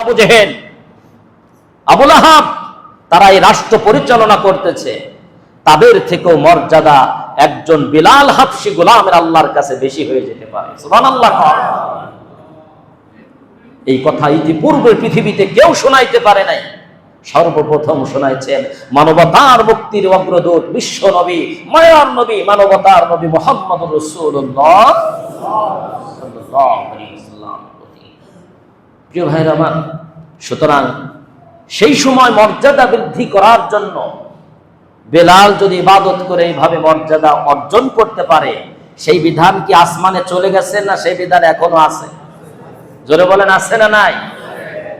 আবু জেহেল, আবুল আহাব, তারা এই রাষ্ট্র পরিচালনা করতেছে, তাদের থেকেও মর্যাদা একজন বিলাল হাবশী গোলামের আল্লাহর কাছে বেশি হয়ে যেতে পারে। সুবহানাল্লাহ। এই কথা ইতিপূর্বে পৃথিবীতে কেউ শোনাইতে পারে নাই। সর্বপ্রথম শোনাইছেন মানবতার মুক্তির অগ্রদূত বিশ্ব নবী, মায়ার নবী, মানবতার নবী মুহাম্মদুর রাসূলুল্লাহ সাল্লাল্লাহু আলাইহি ওয়াসাল্লাম। প্রিয় ভাইরা আমার, সুতরাং সেই সময় মর্যাদা বৃদ্ধি করার জন্য বেলাল যদি ইবাদত করে এইভাবে মর্যাদা অর্জন করতে পারে, সেই বিধান কি আসমানে চলে গেছে না সেই বিধান এখনো আছে? জোরে বলেন, আছে না নাই?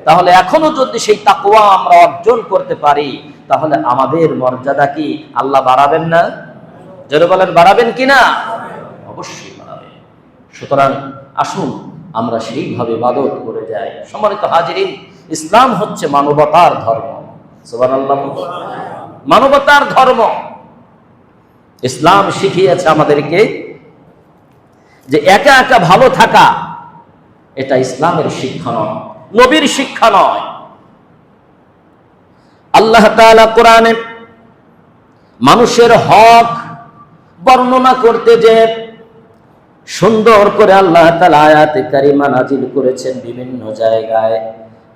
তাহলে এখনো যদি সেই তাকওয়া আমরা অর্জন করতে পারি, তাহলে আমাদের মর্যাদা কি আল্লাহ বাড়াবেন না? জোরে বলেন, বাড়াবেন কিনা? অবশ্যই বাড়াবেন। সুতরাং আসুন আমরা সেইভাবে ইবাদত করে যাই। সম্মানিত হাজিরিন, ইসলাম হচ্ছে মানবতার ধর্ম। সুবহানাল্লাহ। মানবতার ধর্ম। ইসলাম শিখিয়েছে আমাদেরকে যে একা একা ভালো থাকা, এটা ইসলামের শিক্ষা নয়, নবীর শিক্ষা নয়। আল্লাহ তাআলা কোরআনে মানুষের হক বর্ণনা করতে যে সুন্দর করে আল্লাহ তাআলা আয়াতে কারিমা নাজিল করেছেন বিভিন্ন জায়গায়,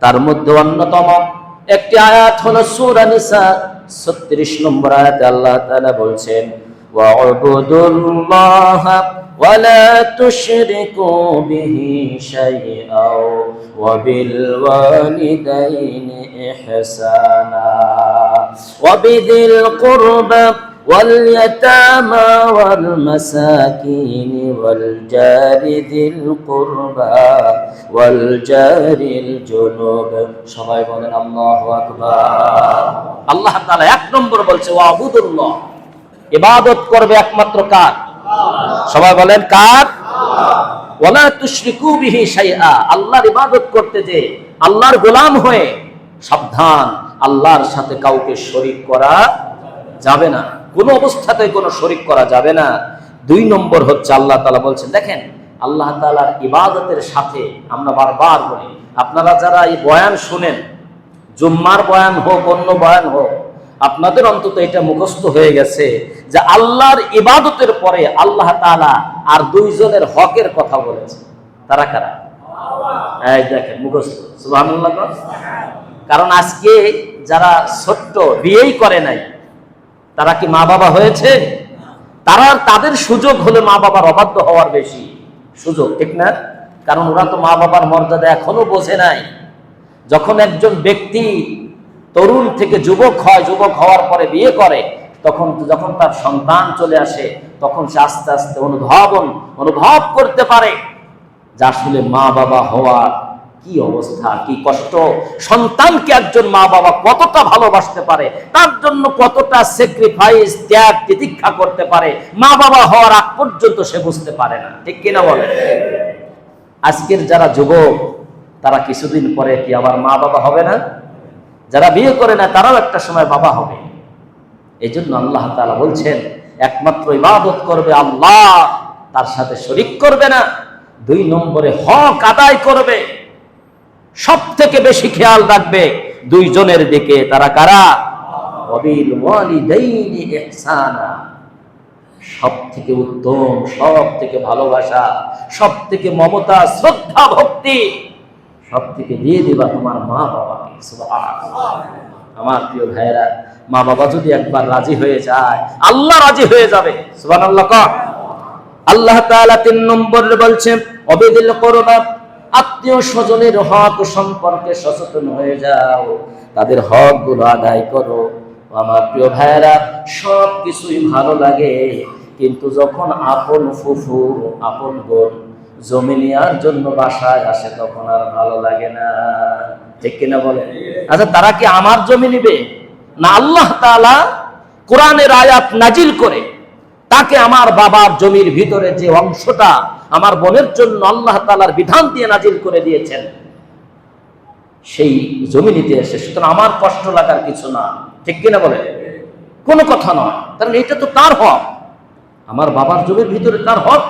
তার মধ্যে অন্যতম একটি আয়াত হলো সূরা নিসা 36 নম্বর আয়াতে আল্লাহ তাআলা বলছেন, ওয়া'বুদুল্লাহা ওয়া লা তুশরিকু বিহি শাইআও ওয়া বিল ওয়ালিদাইনি ইহসানা ওয়া বিযিল কুরবা واليتامى والمساكين والجار ذي القربى والجار الجنوب। সবাই বলেন আল্লাহু আকবার। আল্লাহ তাআলা এক নম্বর বলছে ওয়াবুদুল্লাহ, ইবাদত করবে একমাত্র কার? সবাই বলেন কার? ওয়ালা তুশরিকু বিহি শাইআ, আল্লাহর ইবাদত করতে যে আল্লাহর গোলাম হয়ে সাবধান, আল্লাহর সাথে কাউকে শরীক করা যাবে না, কোনো অবস্থাতেই কোনো শরীক করা যাবে না। 2 নম্বর হচ্ছে আল্লাহ তাআলা বলছেন, দেখেন আল্লাহ তাআলার ইবাদতের সাথে আমরা বারবার বলি, আপনারা যারা এই বয়ান শুনেন, জুম্মার বয়ান হোক অন্য বয়ান হোক, আপনাদের অন্তত এটা মুখস্থ হয়ে গেছে যে আল্লাহর ইবাদতের পরে আল্লাহ তাআলা আর 2 জনের হকের কথা বলেছে। তারা কারা? এই দেখেন মুখস্থ। সুবহানাল্লাহ। কারণ আজকে যারা ছোট্ট বিয়েই করে নাই, তারা কি মা বাবা হয়েছে? তাদের সুযোগ হলে মা বাবার অবাধ্য হওয়ার বেশি সুযোগ, ঠিক না? কারণ ওরা তো মা বাবার মর্যাদা এখনো বোঝে নাই। যখন একজন ব্যক্তি তরুণ থেকে যুবক হয়, যুবক হওয়ার পরে বিয়ে করে, যখন তার সন্তান চলে আসে, তখন সে আস্তে আস্তে অনুভব করতে পারে যে আসলে মা বাবা হওয়ার কি অবস্থা, কি কষ্ট, সন্তানকে একজন মা বাবা কতটা ভালোবাসতে পারে, তার জন্য কতটা স্যাক্রিফাইস, ত্যাগ তিতিক্ষা করতে পারে, মা বাবা হওয়ার আগ পর্যন্ত সে বুঝতে পারে না, ঠিক কিনা বলে? আজকের যারা যুবক, তারা কিছুদিন পরে কি আবার মা বাবা হবে না? যারা বিয়ে করে না তারাও একটা সময় বাবা হবে। এই জন্য আল্লাহ তাআলা বলছেন একমাত্র ইবাদত করবে আল্লাহ, তার সাথে শরীক করবে না। 2 নম্বরে হক আদায় করবে, সব থেকে বেশি খেয়াল রাখবে 2 জনের দিকে। তারা কারা? ওয়াবিল ওয়ালিদাইনি ইহসানা, সব থেকে উত্তম, সব থেকে ভালোবাসা, সব থেকে মমতা, শ্রদ্ধা, ভক্তি সব থেকে দিয়ে দিবা তোমার মা বাবাকে। সুবহানাল্লাহ। আমার প্রিয় ভাইরা, মা বাবা যদি একবার রাজি হয়ে যায়, আল্লাহ রাজি হয়ে যাবে। সুবহানাল্লাহ। আল্লাহ তাআলা 3 নম্বরে বলছেন ওয়াবিল কুরবা, আত্মীয় স্বজনের হক সম্পর্কে সচেতন হয়ে যাও, তাদের হক গুলো আদায় করো। আমার প্রিয় ভাইরা, সব কিছুই ভালো লাগে, কিন্তু যখন আপন ফুফু, আপন বোন জমি নেওয়ার জন্য বাসায় আসে, তখন আর ভালো লাগে না, ঠিক কিনা বলে? আচ্ছা, তারা কি আমার জমি নিবে না? আল্লাহ তাআলা কোরআনের আয়াত নাজিল করে তাকে আমার বাবার জমির ভিতরে যে অংশটা আমার বোনের জন্য আল্লাহ তাআলার বিধান দিয়ে নাজিল করে দিয়েছেন, সেই জমি নিতে এসে, সুতরাং আমার কষ্ট লাগার কিছু না, ঠিক কিনা বলে? কোনো কথা নয়, কারণ এটা তো তার হক, আমার বাবার জমির ভিতরে তার হক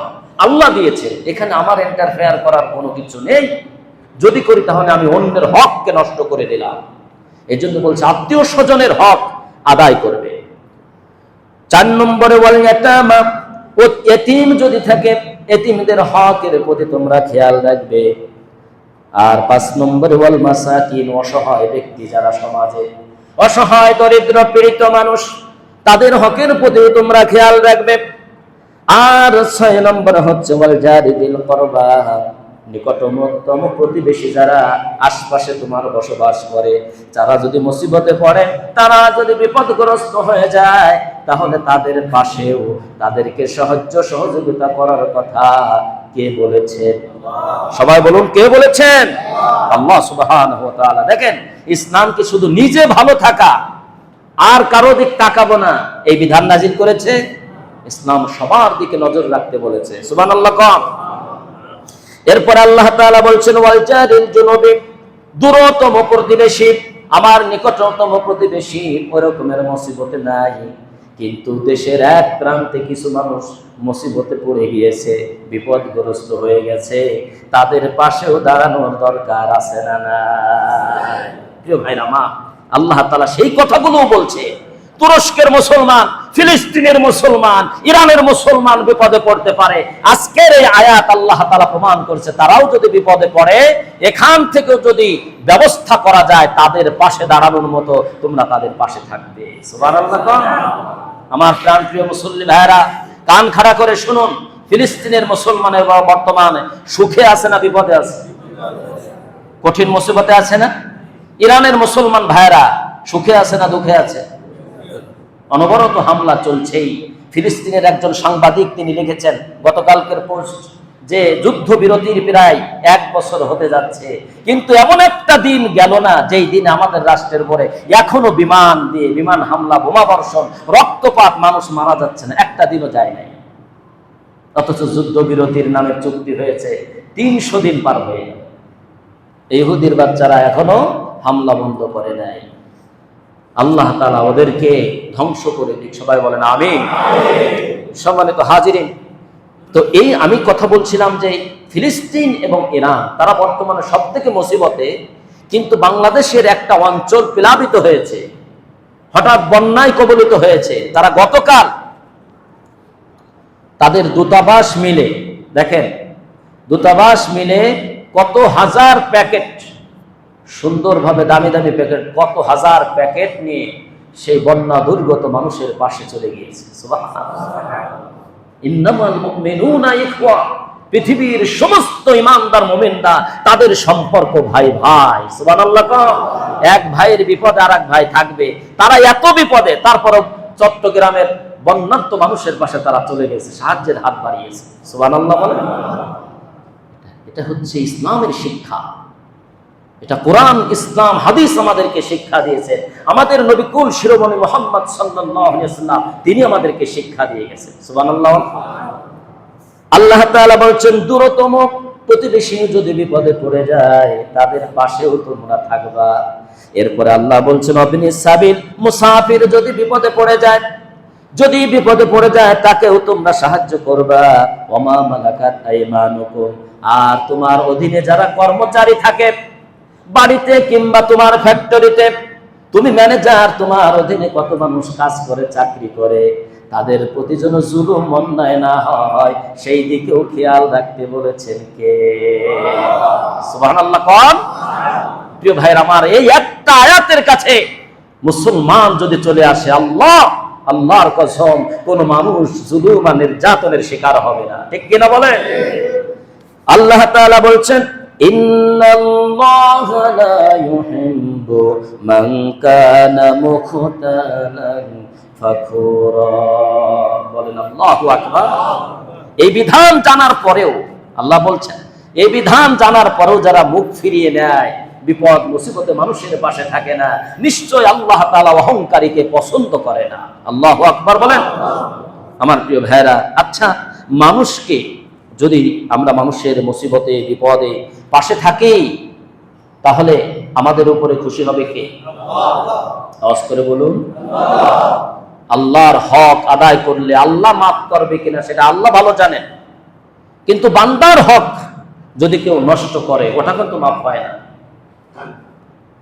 আল্লাহ দিয়েছে, এখানে আমার ইন্টারফেয়ার করার কোনো কিছু নেই। যদি করি তাহলে আমি অন্যের হককে নষ্ট করে দিলাম। এই জন্য বলছে আত্মীয় স্বজনের হক আদায় করবে। 4 নম্বরে বলেন ইয়াতামা, ও এতিম যদি থাকে এতিমদের হকের প্রতি তোমরা খেয়াল রাখবে। আর 5 নম্বরে ওয়াল মাসাকিন, অসহায় ব্যক্তি যারা সমাজে অসহায় দরিদ্র পীড়িত মানুষ, তাদের হকের প্রতি তোমরা খেয়াল রাখবে। আর 6 নম্বরে হচ্ছে ওয়াল জারি বিল কুরবা, নিকটতম প্রতিবেশী যারা আশপাশে তোমার বসবাস করে, যারা যদি মুসিবতে পড়ে, তারা যদি বিপদগ্রস্ত হয়ে যায়, তাহলে তাদের পাশেও তাদেরকে সাহায্য সহযোগিতা করার কথা কে বলেছেন? সবাই বলুন, কে বলেছেন? আল্লাহ সুবহানাহু ওয়া তাআলা। দেখেন, ইসলাম কি শুধু নিজে ভালো থাকা আর কারো দিক তাকাবো না এই বিধান নাজিল করেছে? ইসলাম সবার দিকে নজর রাখতে বলেছে। সুবহানাল্লাহ কম। এরপর আল্লাহ তাআলা বলছেন ওয়াল জারিল জুনুবি, দূরতম প্রতিবেশী, আমার নিকটতম প্রতিবেশী ওই রকমের মুসিবতে নাই, কিন্তু দেশের এক প্রান্তে কিছু মানুষ মুসিবতে পড়ে গিয়েছে, বিপদগ্রস্ত হয়ে গেছে, তাদের পাশেও দাঁড়ানোর দরকার আছে না নাই? প্রিয় ভাইরা মা, আল্লাহ তাআলা সেই কথাগুলো বলছে। তুরস্কের মুসলমান, ফিলিস্তিনের মুসলমান, ইরানের মুসলমান বিপদে পড়তে পারে। আজকের এই আয়াত আল্লাহ তাআলা প্রমাণ করছে, তারাও যদি বিপদে পড়ে, এখান থেকে যদি ব্যবস্থা করা যায় তাদের পাশে দাঁড়ানোর মতো, তোমরা তাদের পাশে থাকবে। সুবহানাল্লাহ। আমার প্রাণপ্রিয় মুসল্লি ভাইরা, কান খাড়া করে শুনুন, ফিলিস্তিনের মুসলমানের বর্তমানে সুখে আছে না বিপদে আছে? কঠিন মুসিবতে আছে না? ইরানের মুসলমান ভাইরা সুখে আছে না দুঃখে আছে? অনবরত হামলা চলছেই। ফিলিস্তিনের একজন সাংবাদিক তিনি লিখেছেন গতকালকের পোস্ট, যে যুদ্ধবিরতির প্রায় 1 বছর হতে যাচ্ছে, কিন্তু এমন একটা দিন গেল না যেই দিন আমাদের রাষ্ট্রের পরে এখনো বিমান দিয়ে বিমান হামলা, বোমা বর্ষণ, রক্তপাত, মানুষ মারা যাচ্ছে না, একটা দিনও যায় নাই। অথচ যুদ্ধবিরতির নামে চুক্তি হয়েছে, 300 দিন পার হয়ে গেল, ইহুদির বাচ্চারা এখনো হামলা বন্ধ করে নাই। আল্লাহ তাআলা ওদেরকে ধ্বংস করে দিক। সবাই বলেন আমিন। সম্মানিত হাজিরিন, তো এই আমি কথা বলছিলাম যে ফিলিস্তিন এবং ইরান তারা বর্তমানে সবথেকে মুসিবতে, কিন্তু বাংলাদেশের একটা অঞ্চল প্লাবিত হয়েছে, হঠাৎ বন্যায় কবলিত হয়েছে। তারা গতকাল তাদের দূতাবাস মিলে, দেখেন দূতাবাস মিলে কত হাজার প্যাকেট, সুন্দরভাবে দামি দামি প্যাকেট, কত হাজার প্যাকেট নিয়ে সেই বন্যা দুর্গত মানুষের পাশে চলে গিয়েছে। সুবহানাল্লাহ। ইন্নামাল মুমিনুনা ইখওয়া, পৃথিবীর সমস্ত ঈমানদার মুমিনরা তাদের সম্পর্ক ভাই ভাই। সুবহানাল্লাহ। এক ভাইয়ের বিপদে আরেক ভাই থাকবে। তারা এত বিপদে, তারপরও চট্টগ্রামের বন্যার্ত মানুষের পাশে তারা চলে গেছে, সাহায্যের হাত বাড়িয়েছে। সুবহানাল্লাহ বলেন। এটা হচ্ছে ইসলামের শিক্ষা। এটা কোরআন, ইসলাম, হাদিস আমাদেরকে শিক্ষা দিয়েছে। আমাদের নবী কুল শিরোমণি মুহাম্মদ সাল্লাল্লাহু আলাইহি ওয়াসাল্লাম তিনি আমাদেরকে শিক্ষা দিয়ে গেছেন। সুবহানাল্লাহ। আল্লাহ তাআলা বলেন দূরতম প্রতিবেশী যদি বিপদে পড়ে যায় তাদের পাশেও তোমরা থাকবা। এরপরে আল্লাহ বলছেন অবিনিস সাবিল, মুসাফির যদি বিপদে পড়ে যায়, যদি বিপদে পড়ে যায় তাকেও তোমরা সাহায্য করবা। ওমা মালাকাত আইমানুকুম, আর তোমার অধীনে যারা কর্মচারী থাকে, বাড়িতে কিংবা তোমার ফ্যাক্টরিতে, তুমি ম্যানেজার, তোমার অধীনে কত মানুষ কাজ করে, চাকরি করে, তাদের প্রতি যেন জুলুম অন্যায় না হয় সেই দিকেও খেয়াল রাখতে বলেছেন কে? সুবহানাল্লাহ। কোন? প্রিয় ভাইরা আমার, এই একটা আয়াতের কাছে মুসলমান যদি চলে আসে, আল্লাহর কসম, কোন মানুষ জুলুম আর নির্যাতনের শিকার হবে না। ঠিক কিনা বলে? আল্লাহ তাআলা বলছেন ইন্নাল্লাহা লা ইউহিব্বু মান কানা মুখতালান ফাখুরা। বলেন আল্লাহু আকবার। এই বিধান জানার পরেও আল্লাহ বলছেন, এই বিধান জানার পরেও যারা মুখ ফিরিয়ে নেয়, বিপদ মুসিবতে মানুষের পাশে থাকে না, নিশ্চয় আল্লাহ তাআলা অহংকারীকে পছন্দ করে না। আল্লাহু আকবার বলেন। আমার প্রিয় ভাইরা, আচ্ছা মানুষকে যদি আমরা মানুষের মুসিবতে বিপদে পাশে থাকি, তাহলে আমাদের উপরে খুশি হবে কে? আওয়াজ করে বলুন। আল্লাহর হক আদায় করলে আল্লাহ মাফ করবে কিনা সেটা আল্লাহ ভালো জানেন, কিন্তু বান্দার হক যদি কেউ নষ্ট করে ওটা কিন্তু মাফ হয় না,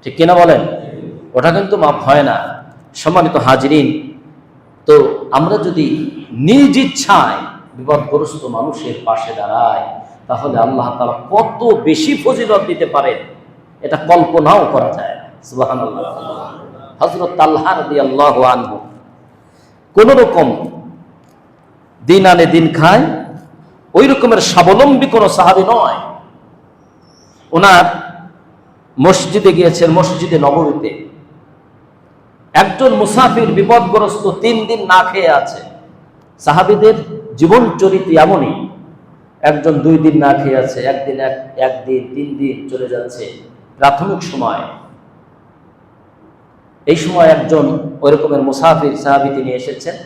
ঠিক কিনা বলেন? ওটা কিন্তু মাফ হয় না। সম্মানিত হাজিরিন, তো আমরা যদি নিজ ইচ্ছায় বিপদগ্রস্ত মানুষের পাশে দাঁড়াই তাহলে আল্লাহ তাআলা কত বেশি ফজিলত দিতে পারেন এটা কল্পনাও করা যায় না। সুবহানাল্লাহ। হযরত তালহা রাদিয়াল্লাহু আনহু কোন রকম দিন আনে দিন খায়, ওই রকমের স্বাবলম্বী কোনো সাহাবী নয়। ওনার মসজিদে গিয়েছেন, মসজিদে নববীতে একজন মুসাফির বিপদগ্রস্ত 3 দিন না খেয়ে আছে। সাহাবীদের জীবন চরিত্র এমনই, একজন 2 দিন না খেয়ে আছে, একদিন 3 দিন চলে যাচ্ছে। প্রাথমিক সময় এই সময় একজন ওই রকমের মুসাফির সাহাবী তিনি এসেছেন,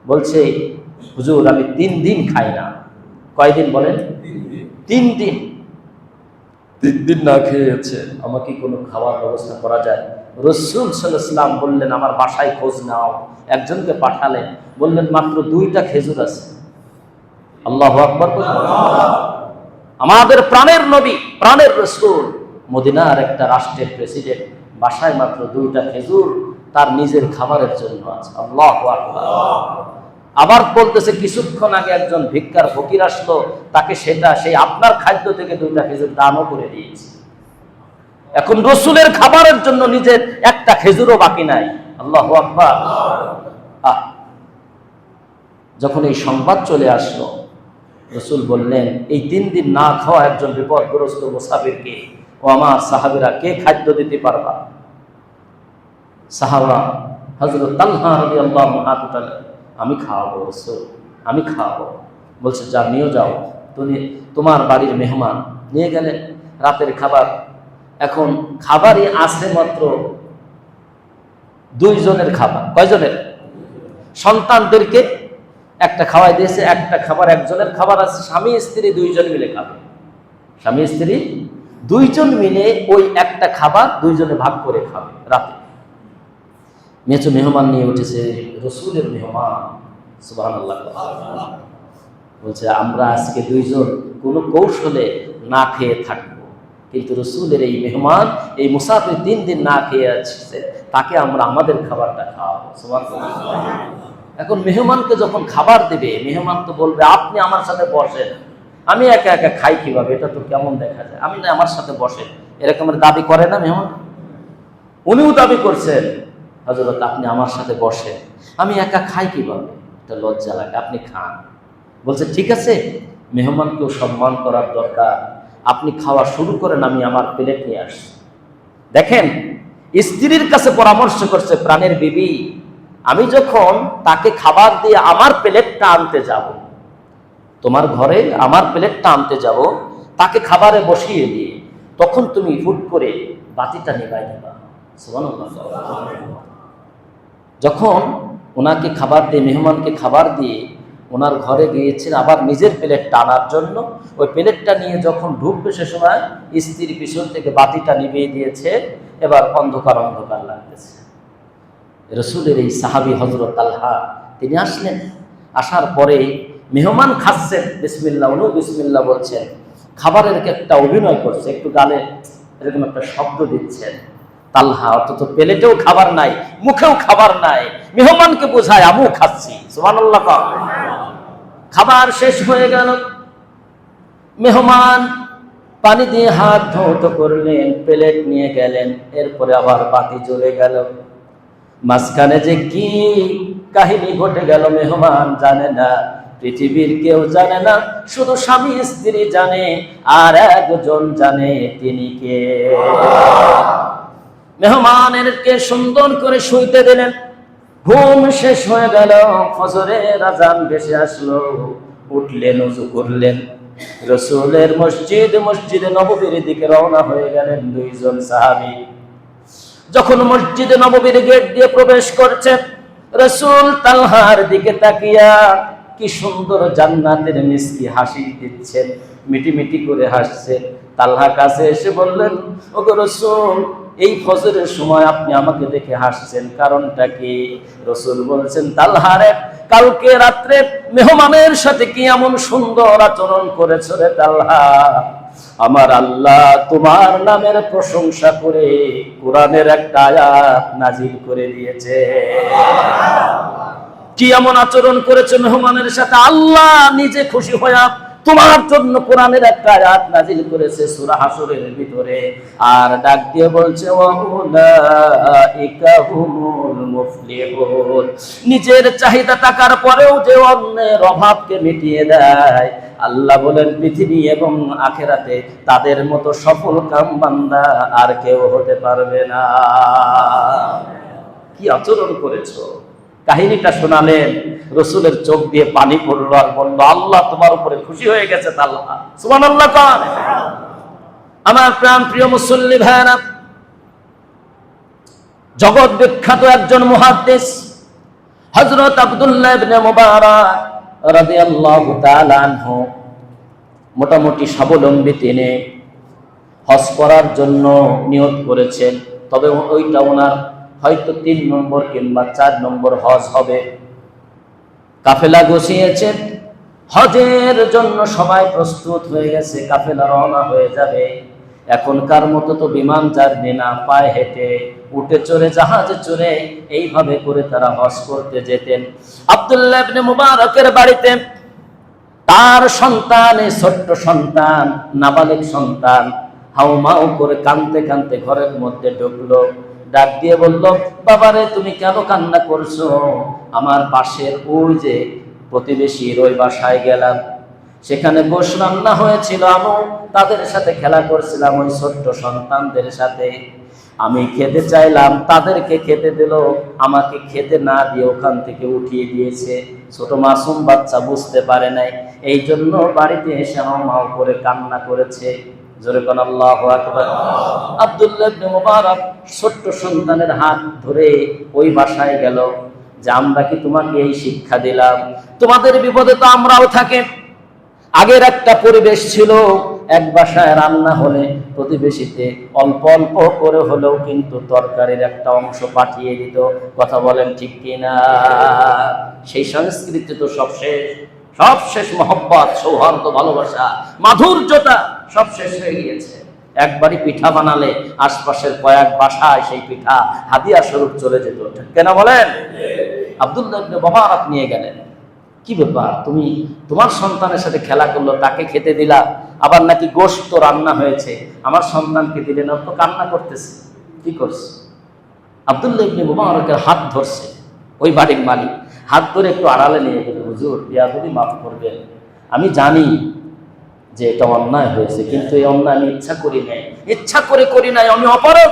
বলছে হুজুর আমি 3 দিন খাই না। কয়দিন বলেন? 3 দিন। 3 দিন না খেয়ে আছে, আমাকে কোনো খাওয়ার ব্যবস্থা করা যায়? রাসূল সাল্লাল্লাহু আলাইহি ওয়াসাল্লাম বললেন আমার বাসায় খোঁজ নাও। একজনকে পাঠালেন, বললেন মাত্র 2টা খেজুর আছে। আল্লাহু আকবার। আমাদের প্রাণের নবী, প্রাণের রাসূল, মদিনার একটা রাষ্ট্রের প্রেসিডেন্ট, বাসায় মাত্র 2টা খেজুর তার নিজের খাবারের জন্য আছে। আল্লাহু আকবার। আবার বলতেছে কিছুক্ষণ আগে একজন ভিক্ষার ফকির আসলো, তাকে সেই আপনার খাদ্য থেকে 2টা খেজুর দানও করে দিয়েছে। এখন রাসূলের খাবারের জন্য নিজের একটা খেজুরও বাকি নাই। আল্লাহু আকবার। যখন এই সংবাদ চলে আসলো, রাসূল বললেন এই 3 দিন না খাওয়া একজন বিপদগ্রস্ত মুসাফিরকে ও আমার সাহাবীরা কে খাদ্য দিতে পারবা? সাহাবা হযরত তালহা রাদিয়াল্লাহু আনহু বললেন আমি খাওয়াবো রাসূল, আমি খাওয়াবো। বলছে যা নিয়ে যাও, তুমি তোমার বাড়ির মেহমান। নিয়ে গেলেন রাতের খাবার। এখন খাবারই আছে মাত্র 2 জনের খাবার। কয়জনের? সন্তানদেরকে একটা খাওয়াই দিয়েছে, একটা খাবার একজনের খাবার আছে, স্বামী স্ত্রী 2 জন মিলে খাবে। স্বামী স্ত্রী 2 জন মিলে ওই একটা খাবার 2 জনে ভাগ করে খাবে। রাতে মেচো মেহমান নিয়ে উঠেছে, রাসূলের মেহমান। সুবহানাল্লাহ। বলছে আমরা আজকে 2 জন কোনো কৌশলে না খেয়ে থাকবো, কিন্তু রাসূলের এই মেহমান, এই মুসাফির 3 দিন না খেয়ে আছে, তাকে আমরা আমাদের খাবারটা খাওয়াবো। সুবহানাল্লাহ। এখন মেহমানকে যখন খাবার দেবে, মেহমান তো বলবে আপনি আমার সাথে বসেন, আমি একা একা খাই কিভাবে, এটা তো কেমন দেখা যায়, আমি না আমার সাথে বসেন, এরকমের দাবি করে না মেহমান? উনিও দাবি করছেন হযরত আপনি আমার সাথে বসেন, আমি একা খাই কিভাবে, এটা লজ্জা লাগে, আপনি খান। বলছে ঠিক আছে, মেহমানকেও সম্মান করার দরকার, আপনি খাওয়া শুরু করেন, আমি আমার প্লেট নিয়ে আসছি। দেখেন স্ত্রীর কাছে পরামর্শ করছে প্রাণের বিবি, আমি যখন তাকে খাবার দিয়ে আমার প্লেটটা আনতে যাব, তোমার ঘরে আমার প্লেটটা আনতে যাব, তাকে খাবারে বসিয়ে দিয়ে তখন তুমি ফুট করে বাতিটা নিভাই দিবা। সুবহানাল্লাহ। যখন ওনাকে খাবার দিয়ে, মেহমানকে খাবার দিয়ে ওনার ঘরে গিয়েছেন আবার নিজের প্লেটটা আনার জন্য, ওই প্লেটটা নিয়ে যখন ঢুকবে সে সময় স্ত্রীর পিছন থেকে বাতিটা নিভিয়ে দিয়েছে। এবার অন্ধকার অন্ধকার লাগতেছে। রাসূলের এই সাহাবী হযরত তালহা তিনি আসলেন, আসার পরে মেহমান খাচ্ছেন, বিসমিল্লাহ, উনি বিসমিল্লাহ বলছেন, খাবারের একটা অভিনয় করছে, একটু গালে এরকম একটা শব্দ দিচ্ছেন। তালহা অথচ প্লেটেও খাবার নাই, মুখেও খাবার নাই, মেহমানকে বোঝায় আমিও খাচ্ছি। সুবহানাল্লাহ। খাবার শেষ হয়ে গেল, মেহমান পানি দিয়ে হাত ধৌত করলেন, প্লেট নিয়ে গেলেন, এরপরে আবার বাতি জ্বলে গেল। মাঝখানে যে কি কাহিনী ঘটে গেল মেহমান জানে না, পৃথিবীর কেউ জানে না, শুধু স্বামী স্ত্রী জানে, আর একজন জানে, তিনি কে? মেহমানকে সুন্দর করে শুইতে দিলেন, ঘুম শেষ হয়ে গেল, ফজরের আযান ভেসে আসলো, উঠলেন, ওযু করলেন, রাসূলের মসজিদে নববীর দিকে রওনা হয়ে গেলেন 2 জন সাহাবী। যখন মসজিদে নববীর গেট দিয়ে প্রবেশ করছেন, রাসূল তালহার দিকে তাকিয়া কি সুন্দর জান্নাতের মিষ্টি হাসি দিচ্ছেন, মিটি মিটি করে হাসছেন। তালহা কাছে এসে বললেন, ওগো রাসূল, এই ফজরের সময় আপনি আমাকে দেখে হাসছেন, কারণটা কি? রাসূল বলছেন, তালহা রে, কালকে রাত্রে মেহমানের সাথে কি এমন সুন্দর আচরণ করেছ রে তালহা, আমার আল্লাহ তোমার নামের প্রশংসা করে কোরআনের একটা আয়াত নাজিল করে দিয়েছে। কি এমন আচরণ করেছে মেহমানের সাথে, আল্লাহ নিজে খুশি হয়ে তোমার জন্য কোরআনের একটা আয়াত নাজিল করেছে সূরা হাসরের ভিতরে, আর ডাক দিয়ে বলছে ওয়াউলাইকা হুমুল মুফলিহুন। নিজের চাহিদা টাকার পরেও যে অন্যের অভাবকে মিটিয়ে দেয়, আল্লাহ বলেন পৃথিবী এবং আখিরাতে তাদের মতো সফল কাম বান্দা আর কেউ হতে পারবে না। কি আচরণ করেছো! কাহিনীটা শোনালেন, রসুলের চোখ দিয়ে পানি পড়লো আর বললো আল্লাহ তোমার উপরে খুশি হয়ে গেছে। আল্লাহ সুবহানাল্লাহ। আমার প্রাণ প্রিয় মুসল্লি ভাইরা, জগৎ বিখ্যাত একজন মুহাদ্দিস হযরত আব্দুল্লাহ ইবনে মুবারক রাদিয়াল্লাহু তাআলা আনহু মোটামুটি স্বাবলম্বী তিনি হজ করার জন্য নিয়ত করেছেন। তবে ওইটা ওনার হয়তো 3 নম্বর কিংবা 4 নম্বর হজ হবে। কাফেলা গুছিয়েছেন, হজের জন্য সবাই প্রস্তুত হয়ে গেছে, কাফেলা রওনা হয়ে যাবে। এখনকার মতো তো বিমান জার্নি না, পায়ে হেঁটে, উটে চড়ে, জাহাজে চড়ে, এইভাবে করে তারা হজ করতে যেতেন। আব্দুল্লাহ ইবনে মুবারকের বাড়িতে তার সন্তান, এই ছোট্ট সন্তান, নাবালিগ সন্তান হাউমাউ করে কাঁদতে কাঁদতে ঘরের মধ্যে ঢুকলো। ডাক দিয়ে বলল, বাবারে তুমি কেন কান্না করছো? আমার পাশের ওই যে প্রতিবেশীর ওই বাসায় গেলাম, সেখানে গোশ রান্না হয়েছিল, আমি তাদের সাথে খেলা করছিলাম, ওই ছোট্ট সন্তানদের সাথে। আমি খেতে চাইলাম, তাদেরকে খেতে দিল, আমাকে খেতে না দিয়ে ওখান থেকে উঠিয়ে দিয়েছে। ছোট মাসুম বাচ্চা বুঝতে পারে নাই, এই জন্য বাড়িতে এসে হাউমাউ করে কান্না করেছে। জোরে কোন আল্লাহু আকবার। আব্দুল্লাহ ইবনে মুবারক ছোট্ট সন্তানের হাত ধরে ওই বাসায় গেল যে আমরা কি তোমাকে এই শিক্ষা দিলাম? তোমাদের বিপদে তো আমরাও থাকি। আগের একটা পরিবেশ ছিল, এক বাসায় রান্না হলে প্রতিবেশীতে অল্প অল্প করে হলেও কিন্তু তরকারির একটা অংশ পাঠিয়ে দিত। কথা বলেন ঠিক কিনা? সেই সংস্কৃতি তো সব শেষ মহব্বত, সৌহার্দ্য, ভালোবাসা, মাধুর্যতা সব শেষ হয়ে গিয়েছে। একবারই পিঠা বানালে আশপাশের কয়েক বাসায় সেই পিঠা হাদিয়া স্বরূপ চলে যেত। কেন বলেন? আব্দুল্লাহ ইবনে মুবারক নিয়ে গেলেন, কি ব্যাপার, তুমি তোমার সন্তানের সাথে খেলা করলো, তাকে খেতে দিলা, আবার নাকি গোশত রান্না হয়েছে, আমার সন্তানকে দিলে না, তো কান্না করতেছে, কি করছে? আব্দুল্লাহ ইবনে মুবারকের হাত ধরছে ওই বাড়ির মালিক, হাত ধরে একটু আড়ালে নিয়ে গেল, হুজুর বিয়াদবি মাফ করবেন, আমি জানি যে এটা অন্যায় হয়েছে, কিন্তু এই অন্যায় আমি ইচ্ছা করি নাই, আমি অপরাধ